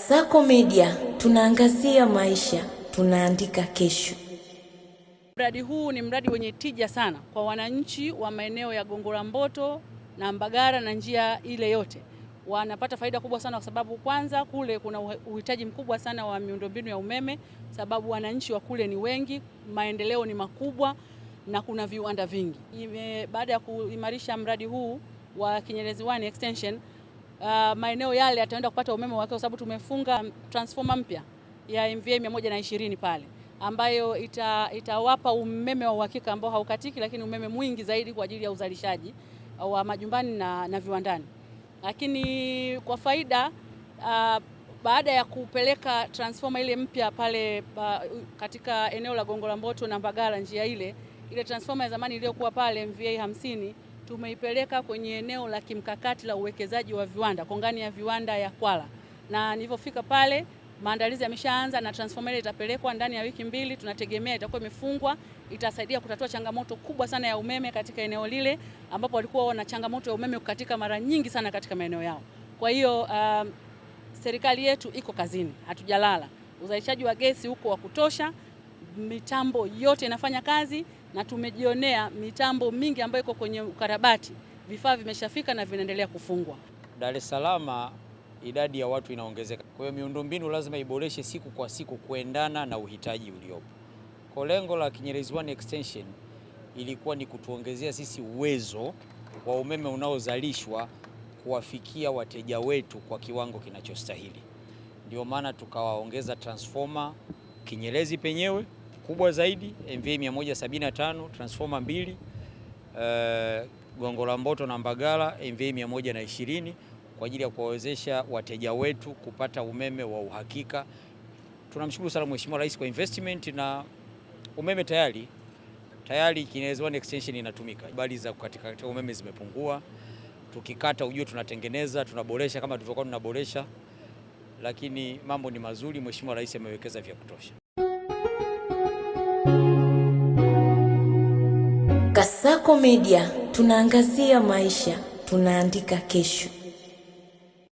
Kasako Media, tunaangazia maisha, tunaandika kesho. Mradi huu ni mradi wenye tija sana kwa wananchi wa maeneo ya Gongo la Mboto na Mbagala na njia ile yote. Wanapata faida kubwa sana kwa sababu kwanza kule kuna uhitaji mkubwa sana wa miundombinu ya umeme, sababu wananchi wa kule ni wengi, maendeleo ni makubwa na kuna viwanda vingi. Baada ya kuimarisha mradi huu wa Kinyerezi 1 extension, maeneo yale yataenda kupata umeme wake kwa sababu tumefunga transformer mpya ya MVA 120 pale ambayo itawapa umeme wa uhakika ambao haukatiki, lakini umeme mwingi zaidi kwa ajili ya uzalishaji wa majumbani na viwandani. Lakini kwa faida, baada ya kupeleka transformer ile mpya pale katika eneo la Gongo la Mboto na Mbagala, njia ile transformer ya zamani iliyokuwa pale MVA 50 tumeipeleka kwenye eneo la kimkakati la uwekezaji wa viwanda, kongani ya viwanda ya Kwala, na nilipofika pale maandalizi yameshaanza na transformer ile itapelekwa ndani ya wiki 2. Tunategemea itakuwa imefungwa, itasaidia kutatua changamoto kubwa sana ya umeme katika eneo lile ambapo walikuwa wana changamoto ya umeme kukatika mara nyingi sana katika maeneo yao. Kwa hiyo serikali yetu iko kazini, hatujalala. Uzalishaji wa gesi huko wa kutosha, mitambo yote inafanya kazi na tumejionea mitambo mingi ambayo iko kwenye ukarabati, vifaa vimeshafika na vinaendelea kufungwa. Dar es Salaam idadi ya watu inaongezeka. Kwa hiyo miundombinu lazima iboreshe siku kwa siku kuendana na uhitaji uliopo. Kwa lengo la Kinyerezi 1 extension ilikuwa ni kutuongezea sisi uwezo wa umeme unaozalishwa kuwafikia wateja wetu kwa kiwango kinachostahili. Ndio maana tukawaongeza transformer Kinyerezi penyewe kubwa zaidi MVA 175, transformer 2, Gongo la Mboto na Mbagala MVA 120 kwa ajili ya kuwawezesha wateja wetu kupata umeme wa uhakika. Tunamshukuru sana Mheshimiwa Rais kwa investment na umeme tayari Kinyerezi 1 extension inatumika. Bali za kukatika umeme zimepungua. Tukikata ujue tunatengeneza, tunaboresha kama tulivyokuwa tunaboresha. Lakini mambo ni mazuri, Mheshimiwa Rais amewekeza vya kutosha. Kasako Media, tunaangazia maisha, tunaandika kesho.